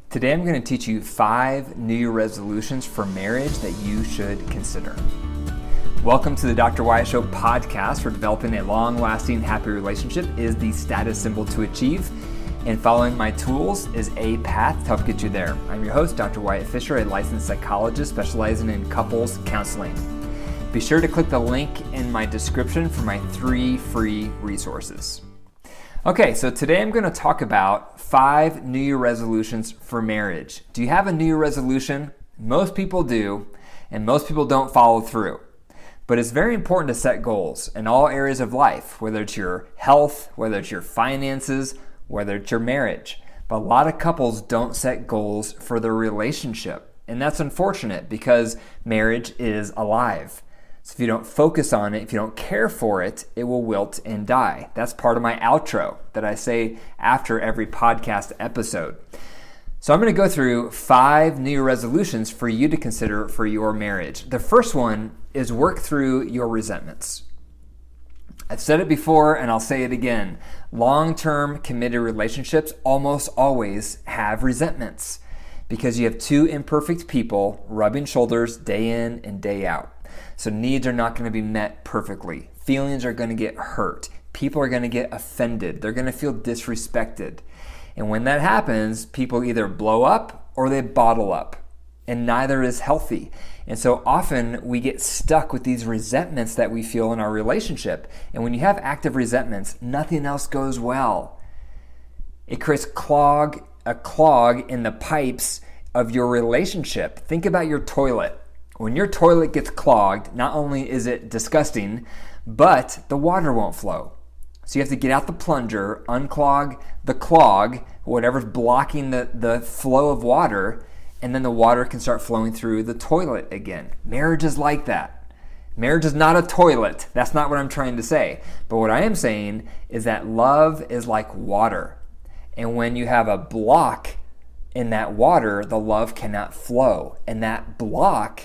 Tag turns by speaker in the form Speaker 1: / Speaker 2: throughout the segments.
Speaker 1: Today I'm going to teach you 5 New Year resolutions for marriage that you should consider. Welcome to the Dr. Wyatt Show podcast, where developing a long-lasting, happy relationship is the status symbol to achieve, and following my tools is a path to help get you there. I'm your host, Dr. Wyatt Fisher, a licensed psychologist specializing in couples counseling. Be sure to click the link in my description for my 3 free resources. Okay, so today I'm going to talk about 5 New Year resolutions for marriage. Do you have a New Year resolution? Most people do, and most people don't follow through. But it's very important to set goals in all areas of life, whether it's your health, whether it's your finances, whether it's your marriage. But a lot of couples don't set goals for their relationship, and that's unfortunate because marriage is alive. So if you don't focus on it, if you don't care for it, it will wilt and die. That's part of my outro that I say after every podcast episode. So I'm going to go through 5 New Year resolutions for you to consider for your marriage. The first one is work through your resentments. I've said it before and I'll say it again. Long-term committed relationships almost always have resentments because you have 2 imperfect people rubbing shoulders day in and day out. So needs are not going to be met perfectly. Feelings are going to get hurt. People are going to get offended. They're going to feel disrespected. And when that happens, people either blow up or they bottle up. And neither is healthy. And so often we get stuck with these resentments that we feel in our relationship. And when you have active resentments, nothing else goes well. It creates a clog in the pipes of your relationship. Think about your toilet. When your toilet gets clogged, not only is it disgusting, but the water won't flow. So you have to get out the plunger, unclog the clog, whatever's blocking the flow of water, and then the water can start flowing through the toilet again. Marriage is like that. Marriage is not a toilet. That's not what I'm trying to say. But what I am saying is that love is like water. And when you have a block in that water, the love cannot flow. And that block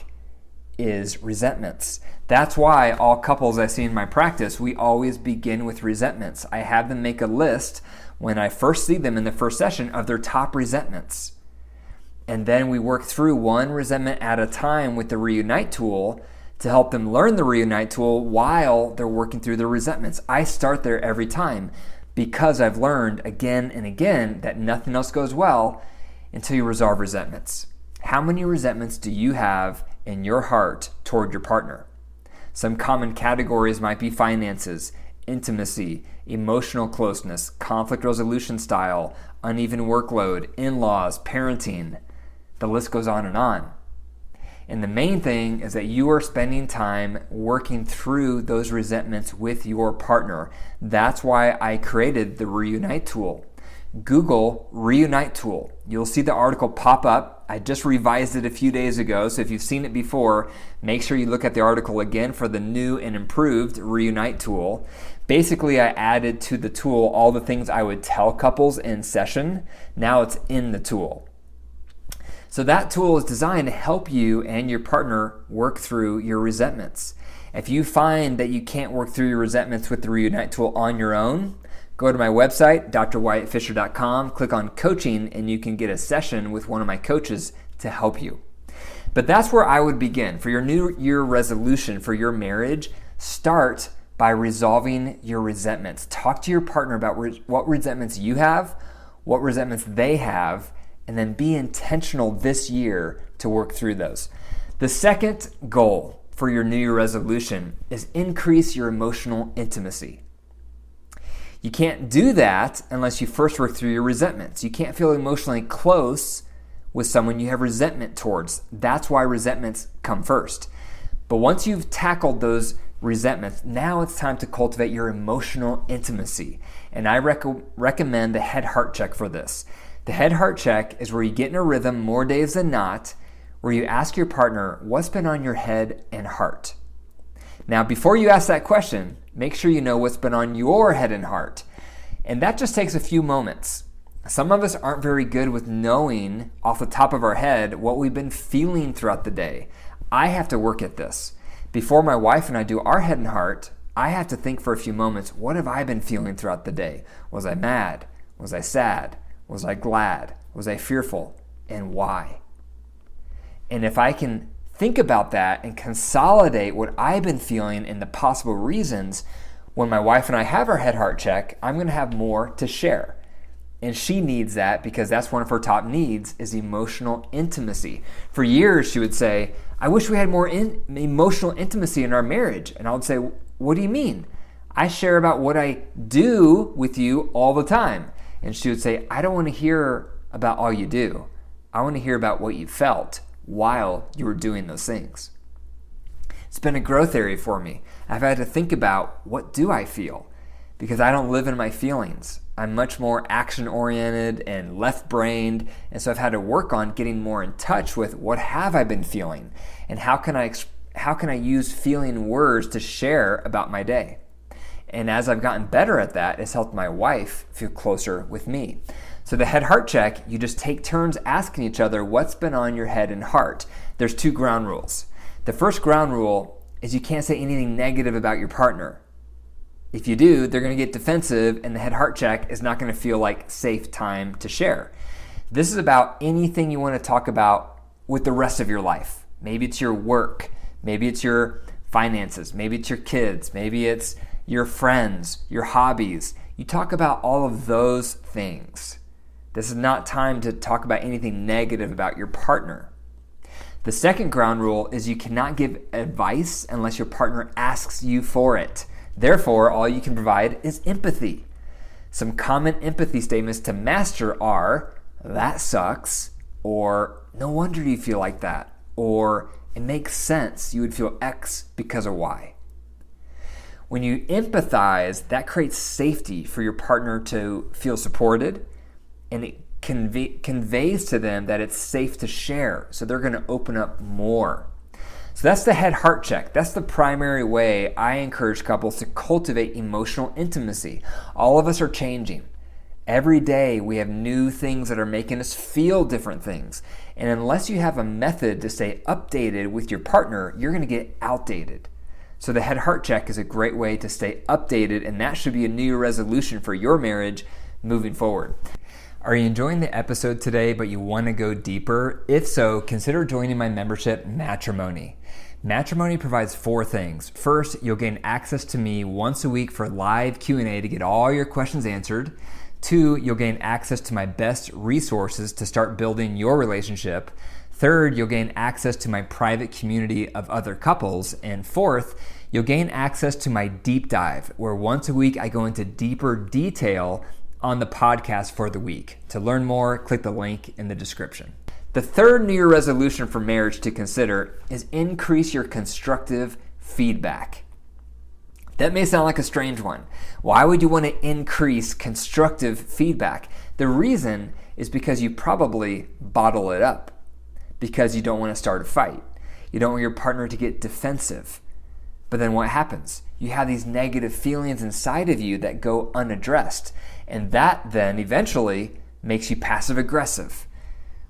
Speaker 1: is resentments. That's why all couples I see in my practice, we always begin with resentments. I have them make a list when I first see them in the first session of their top resentments. And then we work through one resentment at a time with the Reunite tool to help them learn the Reunite tool while they're working through their resentments. I start there every time because I've learned again and again that nothing else goes well until you resolve resentments. How many resentments do you have in your heart toward your partner? Some common categories might be finances, intimacy, emotional closeness, conflict resolution style, uneven workload, in-laws, parenting. The list goes on and on. And the main thing is that you are spending time working through those resentments with your partner. That's why I created the Reunite tool. Google Reunite tool. You'll see the article pop up. I just revised it a few days ago, so if you've seen it before, make sure you look at the article again for the new and improved Reunite tool. Basically, I added to the tool all the things I would tell couples in session. Now it's in the tool. So that tool is designed to help you and your partner work through your resentments. If you find that you can't work through your resentments with the Reunite tool on your own, go to my website, drwyattfisher.com, click on coaching, and you can get a session with one of my coaches to help you. But that's where I would begin. For your New Year resolution for your marriage, start by resolving your resentments. Talk to your partner about what resentments you have, what resentments they have, and then be intentional this year to work through those. The second goal for your New Year resolution is increase your emotional intimacy. You can't do that unless you first work through your resentments. You can't feel emotionally close with someone you have resentment towards. That's why resentments come first. But once you've tackled those resentments, now it's time to cultivate your emotional intimacy. And I recommend the head-heart check for this. The head-heart check is where you get in a rhythm more days than not, where you ask your partner, what's been on your head and heart? Now, before you ask that question, make sure you know what's been on your head and heart. And that just takes a few moments. Some of us aren't very good with knowing off the top of our head what we've been feeling throughout the day. I have to work at this. Before my wife and I do our head and heart, I have to think for a few moments, what have I been feeling throughout the day? Was I mad? Was I sad? Was I glad? Was I fearful? and why. And if I can think about that and consolidate what I've been feeling and the possible reasons, when my wife and I have our head heart check, I'm going to have more to share. And she needs that because that's one of her top needs is emotional intimacy. For years, she would say, I wish we had more emotional intimacy in our marriage. And I would say, what do you mean? I share about what I do with you all the time. And she would say, I don't want to hear about all you do. I want to hear about what you felt while you were doing those things. It's been a growth area for me. I've had to think about, what do I feel? Because I don't live in my feelings. I'm much more action-oriented and left-brained, and so I've had to work on getting more in touch with what have I been feeling, and how can I use feeling words to share about my day. And as I've gotten better at that, it's helped my wife feel closer with me. So the head heart check, you just take turns asking each other what's been on your head and heart. There's 2 ground rules. The first ground rule is you can't say anything negative about your partner. If you do, they're going to get defensive and the head heart check is not going to feel like safe time to share. This is about anything you want to talk about with the rest of your life. Maybe it's your work, maybe it's your finances, maybe it's your kids, maybe it's your friends, your hobbies. You talk about all of those things. This is not time to talk about anything negative about your partner. The second ground rule is you cannot give advice unless your partner asks you for it. Therefore, all you can provide is empathy. Some common empathy statements to master are, that sucks, or no wonder you feel like that, or it makes sense you would feel X because of Y. When you empathize, that creates safety for your partner to feel supported, and it conveys to them that it's safe to share, so they're going to open up more. So that's the head heart check. That's the primary way I encourage couples to cultivate emotional intimacy. All of us are changing. Every day we have new things that are making us feel different things. And unless you have a method to stay updated with your partner, you're going to get outdated. So the head heart check is a great way to stay updated, and that should be a New Year resolution for your marriage moving forward. Are you enjoying the episode today, but you want to go deeper? If so, consider joining my membership, Matrimony. Matrimony provides 4 things. First, you'll gain access to me once a week for live Q&A to get all your questions answered. 2, you'll gain access to my best resources to start building your relationship. 3rd, you'll gain access to my private community of other couples. And 4th, you'll gain access to my deep dive, where once a week I go into deeper detail on the podcast for the week. To learn more, click the link in the description. The 3rd New Year resolution for marriage to consider is increase your constructive feedback. That may sound like a strange one. Why would you want to increase constructive feedback? The reason is because you probably bottle it up, because you don't want to start a fight. You don't want your partner to get defensive. But then what happens? You have these negative feelings inside of you that go unaddressed. And that then eventually makes you passive aggressive,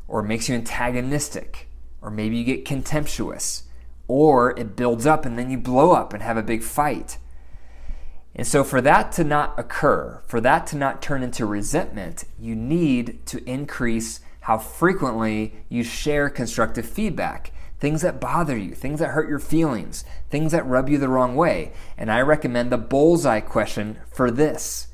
Speaker 1: or makes you antagonistic, or maybe you get contemptuous, or it builds up and then you blow up and have a big fight. And so for that to not occur, for that to not turn into resentment, you need to increase how frequently you share constructive feedback. Things that bother you, things that hurt your feelings, things that rub you the wrong way. And I recommend the bullseye question for this.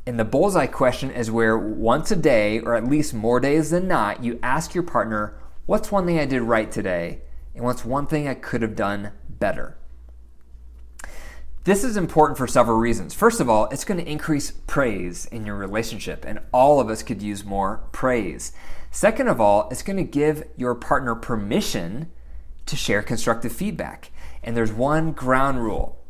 Speaker 1: And the bullseye question is where once a day, or at least more days than not, you ask your partner, what's one thing I did right today? And what's one thing I could have done better? This is important for several reasons. First of all, it's going to increase praise in your relationship, and all of us could use more praise. Second of all, it's going to give your partner permission to share constructive feedback. And there's one ground rule.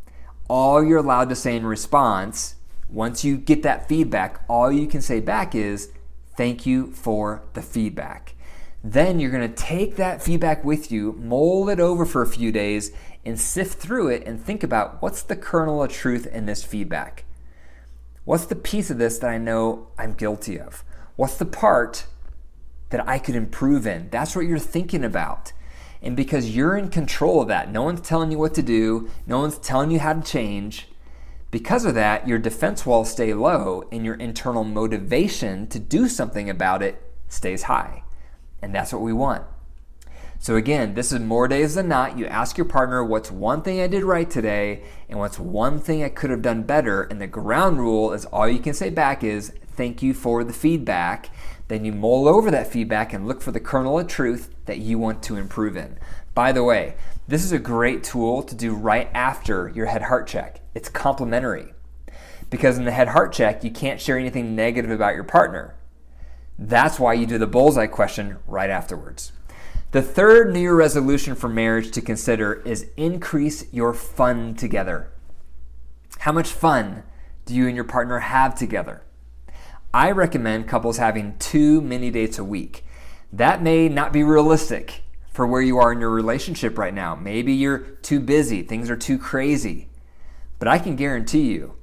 Speaker 1: All you're allowed to say in response, once you get that feedback, all you can say back is, thank you for the feedback. Then you're going to take that feedback with you, mold it over for a few days, and sift through it and think about what's the kernel of truth in this feedback. What's the piece of this that I know I'm guilty of? What's the part that I could improve in? That's what you're thinking about. And because you're in control of that, no one's telling you what to do, no one's telling you how to change. Because of that, your defense walls stay low and your internal motivation to do something about it stays high. And that's what we want. So again, this is more days than not. You ask your partner, what's one thing I did right today, and what's one thing I could have done better? And the ground rule is all you can say back is, thank you for the feedback. Then you mull over that feedback and look for the kernel of truth that you want to improve in. By the way, this is a great tool to do right after your head-heart check. It's complementary. Because in the head-heart check, you can't share anything negative about your partner. That's why you do the bullseye question right afterwards. The third New Year resolution for marriage to consider is increase your fun together. How much fun do you and your partner have together? I recommend couples having 2 mini dates a week. That may not be realistic for where you are in your relationship right now. Maybe you're too busy, things are too crazy. But I can guarantee you,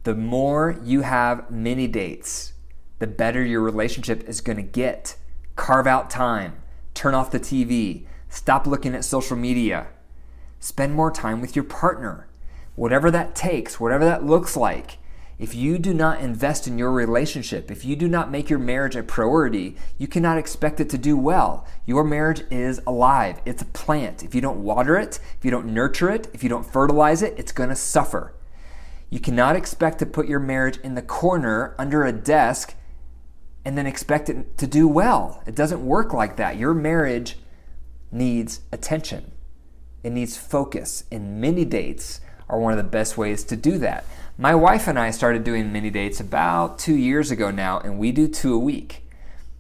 Speaker 1: the more you have mini dates, the better your relationship is going to get. Carve out time. Turn off the TV. Stop looking at social media. Spend more time with your partner. Whatever that takes, whatever that looks like. If you do not invest in your relationship, if you do not make your marriage a priority, you cannot expect it to do well. Your marriage is alive. It's a plant. If you don't water it, if you don't nurture it, if you don't fertilize it, it's going to suffer. You cannot expect to put your marriage in the corner under a desk and then expect it to do well. It doesn't work like that. Your marriage needs attention. It needs focus. And mini dates are one of the best ways to do that. My wife and I started doing mini dates about 2 years ago now, and we do 2 a week.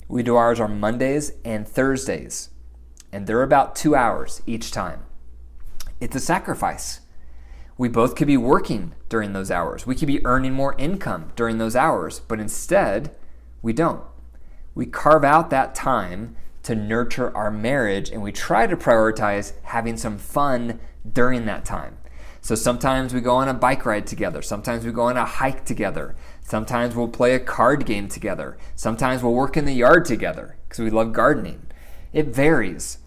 Speaker 1: We do ours on Mondays and Thursdays, and they're about 2 hours each time. It's a sacrifice. We both could be working during those hours. We could be earning more income during those hours, but instead, we don't. We carve out that time to nurture our marriage, and we try to prioritize having some fun during that time. So sometimes we go on a bike ride together. Sometimes we go on a hike together. Sometimes we'll play a card game together. Sometimes we'll work in the yard together because we love gardening. It varies,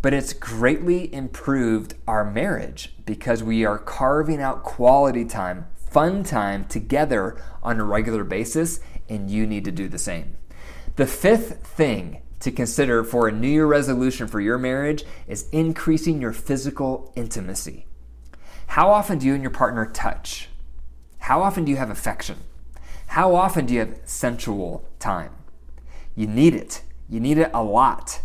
Speaker 1: but it's greatly improved our marriage because we are carving out quality time, fun time together on a regular basis, and you need to do the same. The fifth thing to consider for a New Year resolution for your marriage is increasing your physical intimacy. How often do you and your partner touch? How often do you have affection? How often do you have sensual time? You need it. You need it a lot.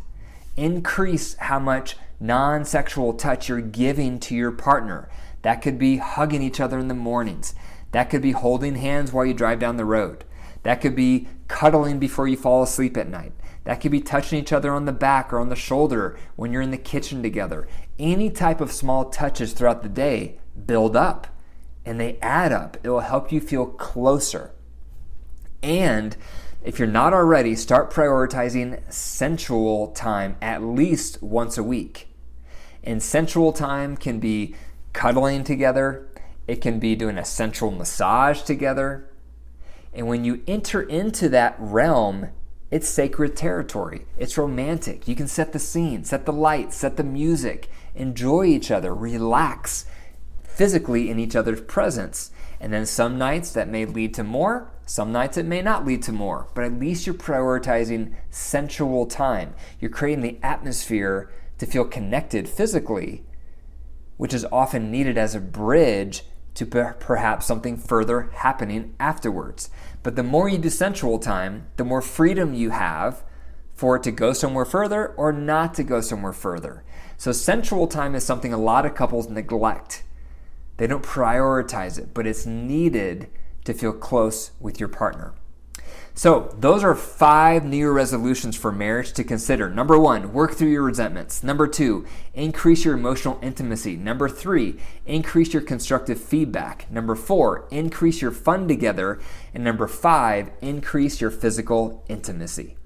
Speaker 1: Increase how much non-sexual touch you're giving to your partner. That could be hugging each other in the mornings. That could be holding hands while you drive down the road. That could be cuddling before you fall asleep at night. That could be touching each other on the back or on the shoulder when you're in the kitchen together. Any type of small touches throughout the day build up and they add up. It will help you feel closer. And if you're not already, start prioritizing sensual time at least once a week. And sensual time can be cuddling together. It can be doing a sensual massage together. And when you enter into that realm, it's sacred territory. It's romantic. You can set the scene, set the lights, set the music, enjoy each other, relax physically in each other's presence. And then some nights that may lead to more, some nights it may not lead to more, but at least you're prioritizing sensual time. You're creating the atmosphere to feel connected physically, which is often needed as a bridge to perhaps something further happening afterwards. But the more you do sensual time, the more freedom you have for it to go somewhere further or not to go somewhere further. So sensual time is something a lot of couples neglect. They don't prioritize it, but it's needed to feel close with your partner. So those are 5 New Year resolutions for marriage to consider. Number 1, work through your resentments. Number 2, increase your emotional intimacy. Number 3, increase your constructive feedback. Number 4, increase your fun together. And number 5, increase your physical intimacy.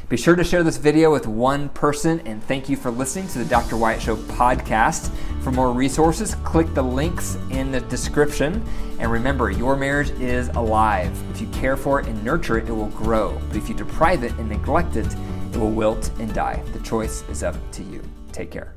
Speaker 1: Be sure to share this video with one person, and thank you for listening to the Dr. Wyatt Show podcast. For more resources, click the links in the description. And remember, your marriage is alive. If you care for it and nurture it, it will grow. But if you deprive it and neglect it, it will wilt and die. The choice is up to you. Take care.